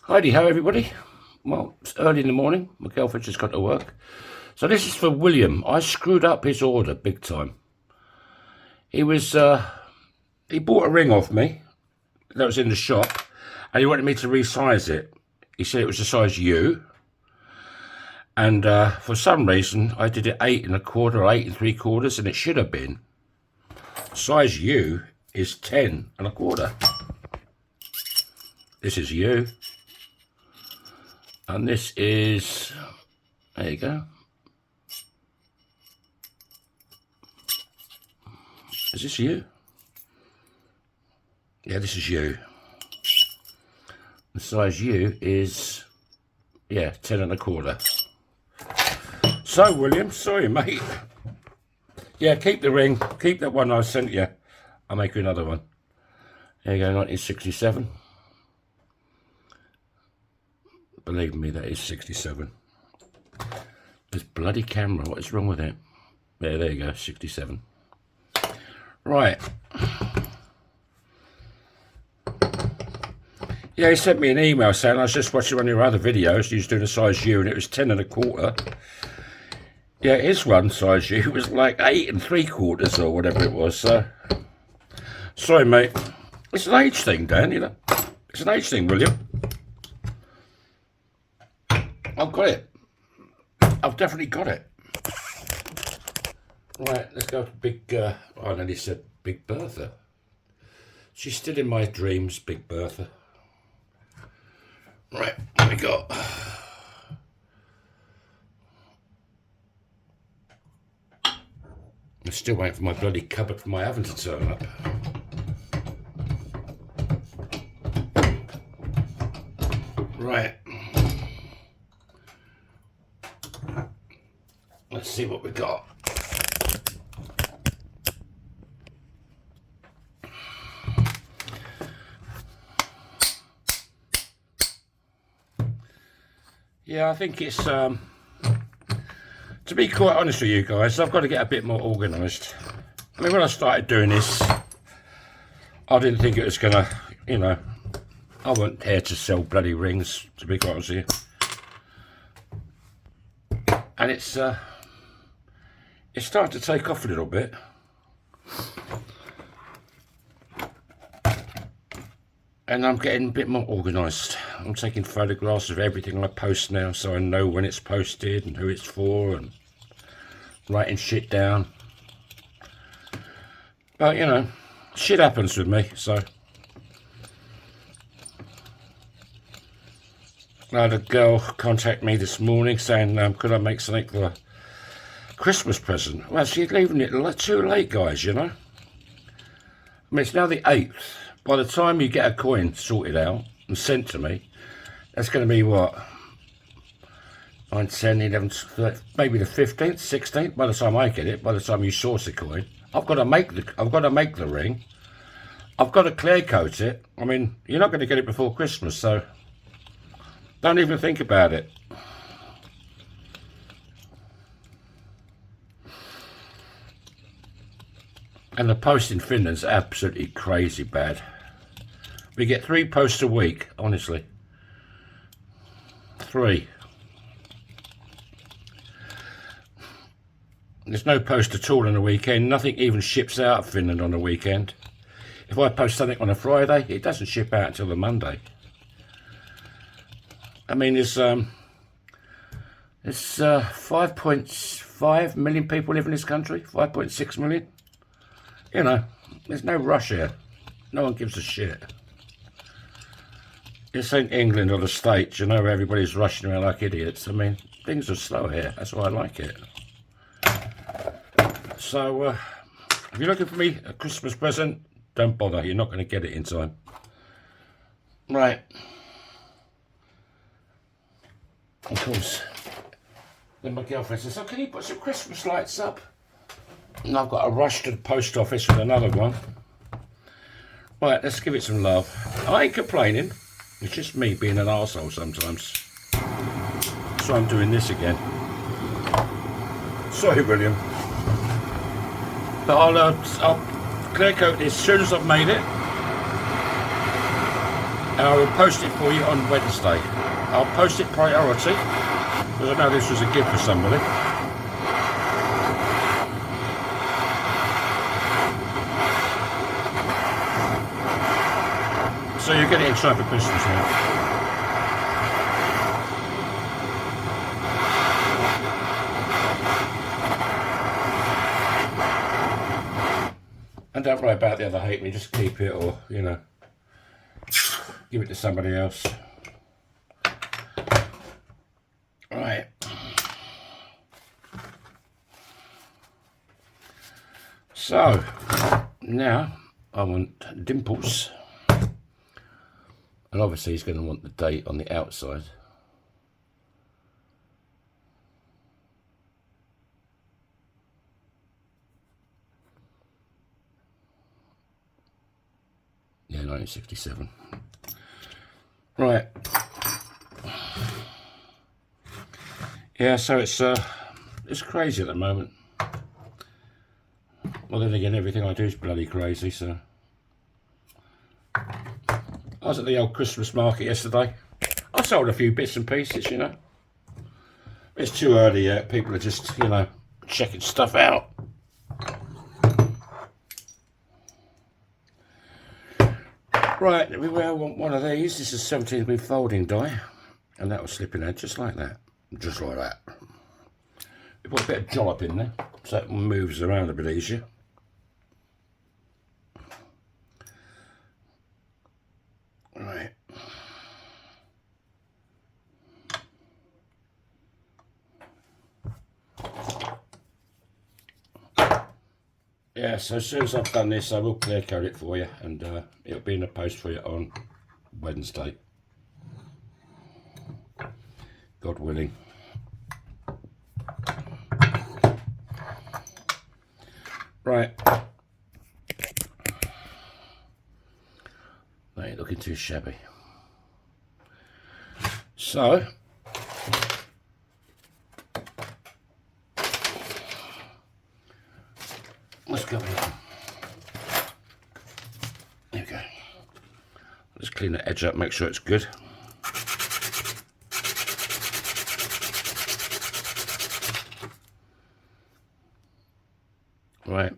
Heidi ho everybody. Well, it's early in the morning. My girlfriend just got to work. So this is for William. I screwed up his order big time. He bought a ring off me that was in the shop and he wanted me to resize it. He said it was a size U. And for some reason I did it 8 1/4 or 8 3/4, and it should have been size U is 10 1/4. This is U. And this is, there you go. Is this U? Yeah, this is U. The size U is, yeah, 10 1/4. So, William, sorry, mate. Yeah, keep the ring. Keep that one I sent you. I'll make you another one. There you go, 1967. Believe me, that is 67. This bloody camera, what is wrong with it? There you go, 67. Right. Yeah, he sent me an email saying I was just watching one of your other videos. You was doing a size U and it was 10 1/4. Yeah, his one size U was like 8 3/4 or whatever it was. So, sorry, mate. It's an age thing, Dan, you know. It's an age thing, William. I've got it. I've definitely got it. Right, let's go to Big, I nearly said Big Bertha. She's still in my dreams, Big Bertha. Right, what we got? I'm still waiting for my bloody cupboard for my oven to turn up. Right. Let's see what we got. Yeah, I think it's, to be quite honest with you guys, I've got to get a bit more organised. I mean, when I started doing this, I didn't think it was going to, you know, I wasn't here to sell bloody rings, to be quite honest with you. And it's starting to take off a little bit. And I'm getting a bit more organised. I'm taking photographs of everything I post now, so I know when it's posted and who it's for, and writing shit down. But, you know, shit happens with me, so. I had a girl contact me this morning saying, could I make something for a Christmas present? Well, she's leaving it too late, guys, you know. I mean, it's now the 8th. By the time you get a coin sorted out and sent to me, that's going to be what? 9, 10, 11, 13, maybe the 15th, 16th. By the time I get it, by the time you source the coin, I've got to make the ring. I've got to clear coat it. I mean, you're not going to get it before Christmas, so don't even think about it. And the post in Finland's absolutely crazy bad. We get 3 posts a week, honestly. 3. There's no post at all on the weekend. Nothing even ships out of Finland on the weekend. If I post something on a Friday, it doesn't ship out until the Monday. I mean, there's 5.5 million people live in this country. 5.6 million. You know, there's no rush here. No one gives a shit. This ain't England or the States, you know, where everybody's rushing around like idiots. I mean, things are slow here. That's why I like it. So, if you're looking for me a Christmas present, don't bother. You're not going to get it in time. Right. Of course. Then my girlfriend says, oh, can you put some Christmas lights up? And I've got to rush to the post office with another one. Right, let's give it some love. I ain't complaining. It's just me being an arsehole sometimes. So I'm doing this again. Sorry, William. But I'll clear coat this as soon as I've made it. and I will post it for you on Wednesday. I'll post it priority because I know this was a gift for somebody. So you're getting it in time for Christmas now. And don't worry about the other halfpenny, just keep it, or, you know, give it to somebody else. Right. So, now I want dimples. And obviously he's going to want the date on the outside. Yeah, 1967. Right. Yeah, so it's crazy at the moment. Well, then again, everything I do is bloody crazy, so. I was at the old Christmas market yesterday. I sold a few bits and pieces, you know. It's too early yet. People are just, you know, checking stuff out. Right, we want one of these. This is 17mm folding die, and that will slip in there just like that. Just like that. We put a bit of jollop in there, so it moves around a bit easier. Right. Yeah, so as soon as I've done this, I will clear coat it for you, and it'll be in the post for you on Wednesday. God willing. Right. They ain't looking too shabby. So, let's go in. There we go. Let's clean the edge up, make sure it's good. Right.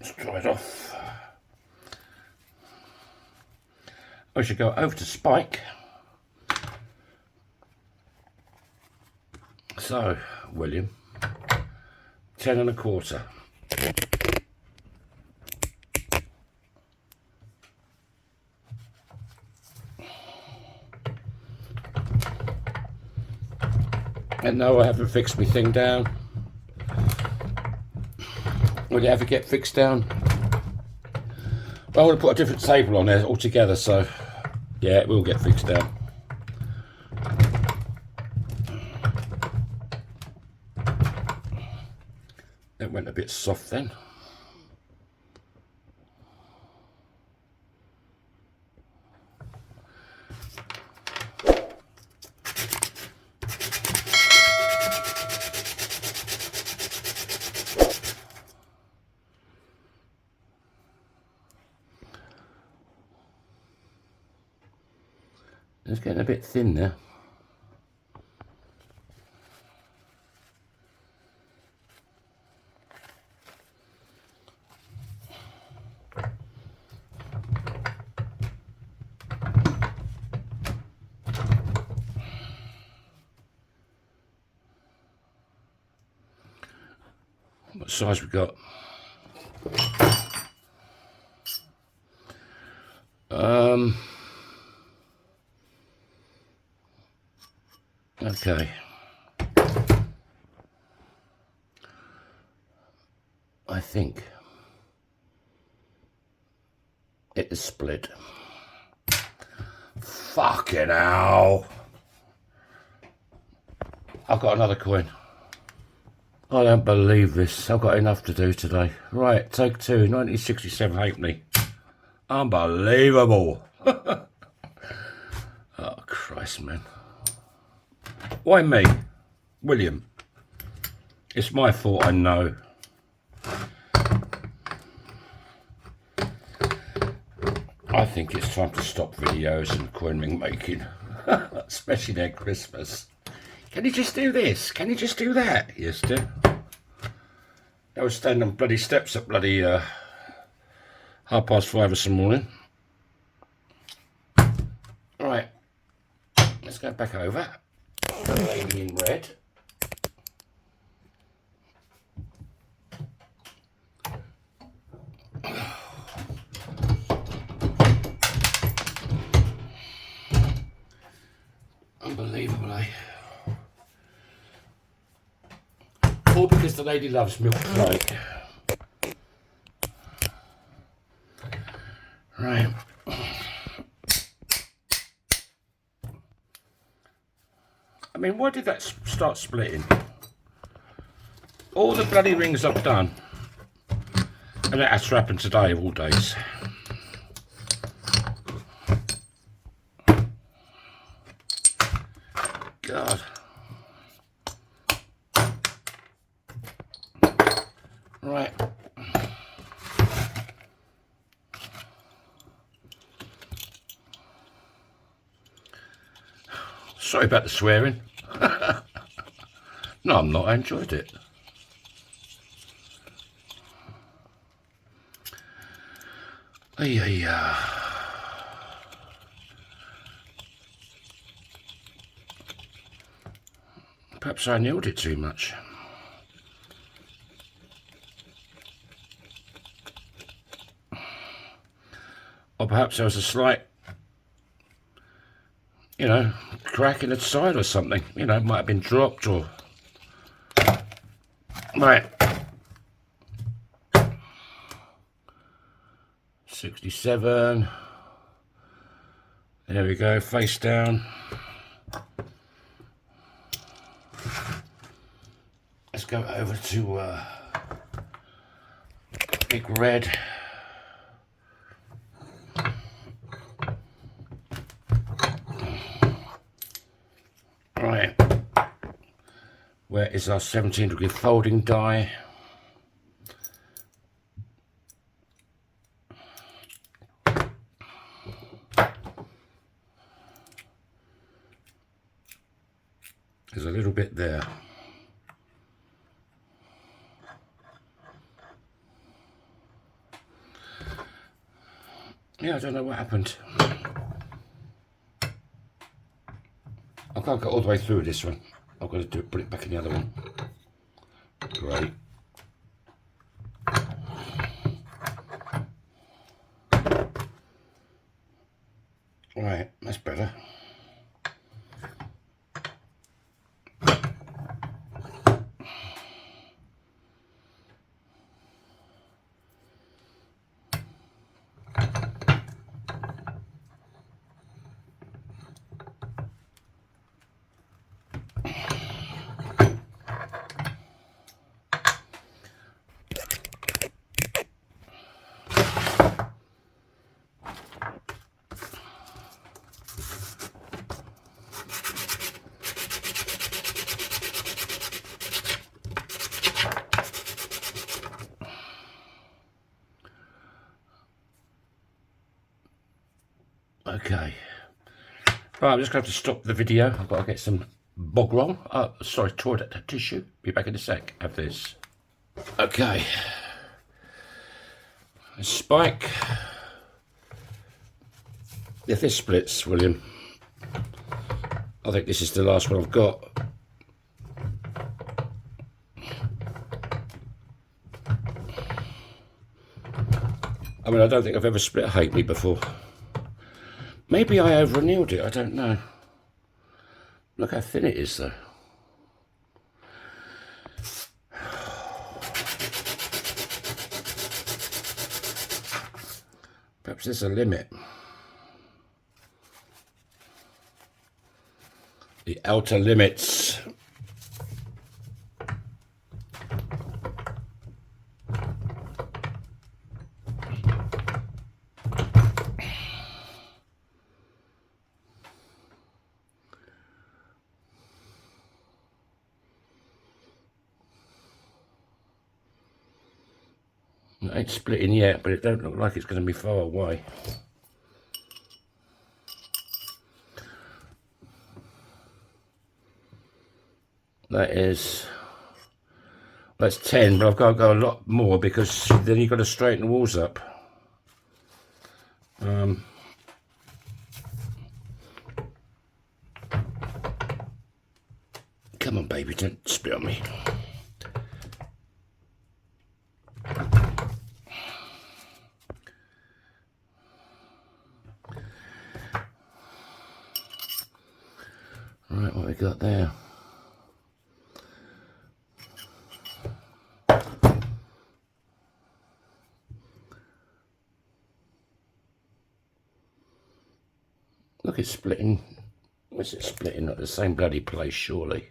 Let's dry it off. I should go over to Spike. So, William, 10 1/4. And no, I haven't fixed my thing down. Will it ever get fixed down? Well, I want to put a different table on there altogether, so yeah, it will get fixed down. It went a bit soft then. It's getting a bit thin there. What size we got? Okay. I think it is split. Fucking hell. I've got another coin. I don't believe this. I've got enough to do today. Right, take two, 1967 halfpenny. Unbelievable. Oh, Christ, man. Why me? William. It's my fault, I know. I think it's time to stop videos and coin ring making, especially near Christmas. Can you just do this? Can you just do that? Yes, do. I was standing on bloody steps at bloody 5:30 this morning. Right, let's go back over. The lady in red. Unbelievable, eh? All because the lady loves milk cake. Right. I mean, why did that start splitting? All the bloody rings I've done. And that has to happen today of all days. God. Right. Sorry about the swearing. No, I'm not. I enjoyed it. Perhaps I nailed it too much. Or perhaps there was a slight, crack in the side or something. It might have been dropped or... Right. 67. There we go, face down. Let's go over to big red. Right. Where is our 17-degree folding die? There's a little bit there. Yeah, I don't know what happened. I can't get all the way through this one. I've got to put it back in the other one. Great. Right, that's better. Okay. Right, I'm just going to have to stop the video. I've got to get some bog roll. Sorry, toilet tissue. Be back in a sec. Have this. Okay. A spike. If this splits, William, I think this is the last one I've got. I mean, I don't think I've ever split a halfpenny before. Maybe I over-annealed it, I don't know. Look how thin it is, though. Perhaps there's a limit. The outer limits. It ain't splitting yet, but it don't look like it's going to be far away. That is, that's 10, but I've got to go a lot more because then you've got to straighten the walls up. Come on, baby, don't spit on me. Right, what we got there? Look, it's splitting. What's it splitting? Not the same bloody place, surely.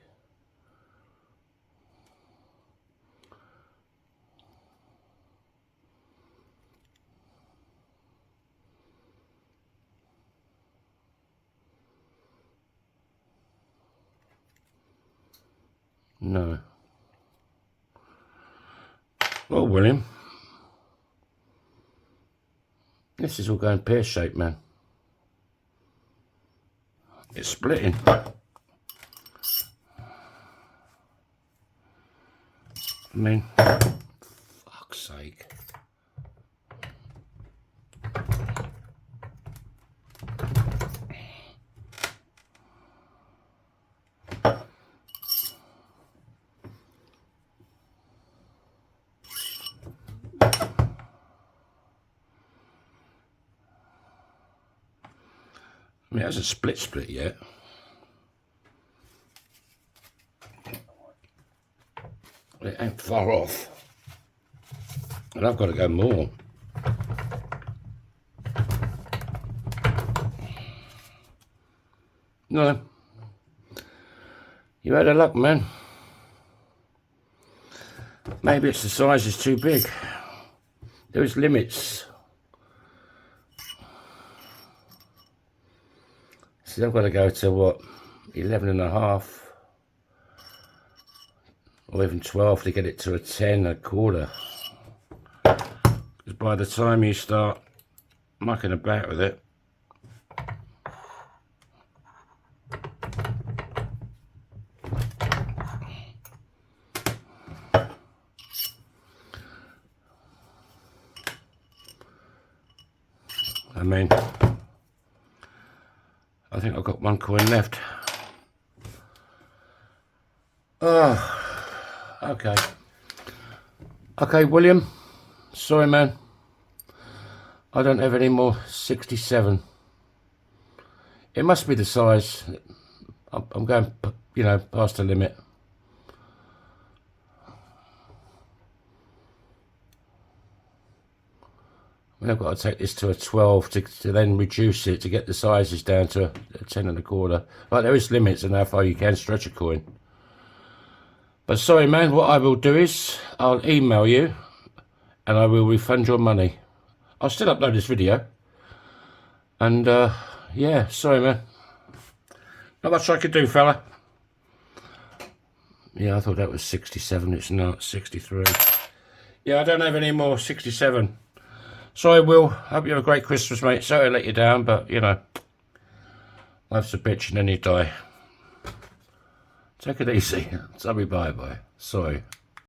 No. Well, William, this is all going pear-shaped, man. It's splitting. I mean, fuck's sake. I mean, it hasn't split yet. It ain't far off. And I've got to go more. No. You had a luck, man. Maybe it's the size is too big. There is limits. See, I've got to go to what, 11.5 or even 12 to get it to a 10, a quarter. Because by the time you start mucking about with it, I mean, I think I've got 1 coin left. Oh, okay. Okay, William. Sorry, man. I don't have any more 67. It must be the size. I'm going, you know, past the limit. I mean, I've got to take this to a 12 to then reduce it to get the sizes down to a 10.25. But there is limits on how far you can stretch a coin. But sorry, man, what I will do is I'll email you and I will refund your money. I'll still upload this video. And, yeah, sorry, man. Not much I could do, fella. Yeah, I thought that was 67. It's not 63. Yeah, I don't have any more 67. Sorry, Will. Hope you have a great Christmas, mate. Sorry I let you down, but, you know, life's a bitch and then you die. Take it easy. Tell me bye-bye. Sorry.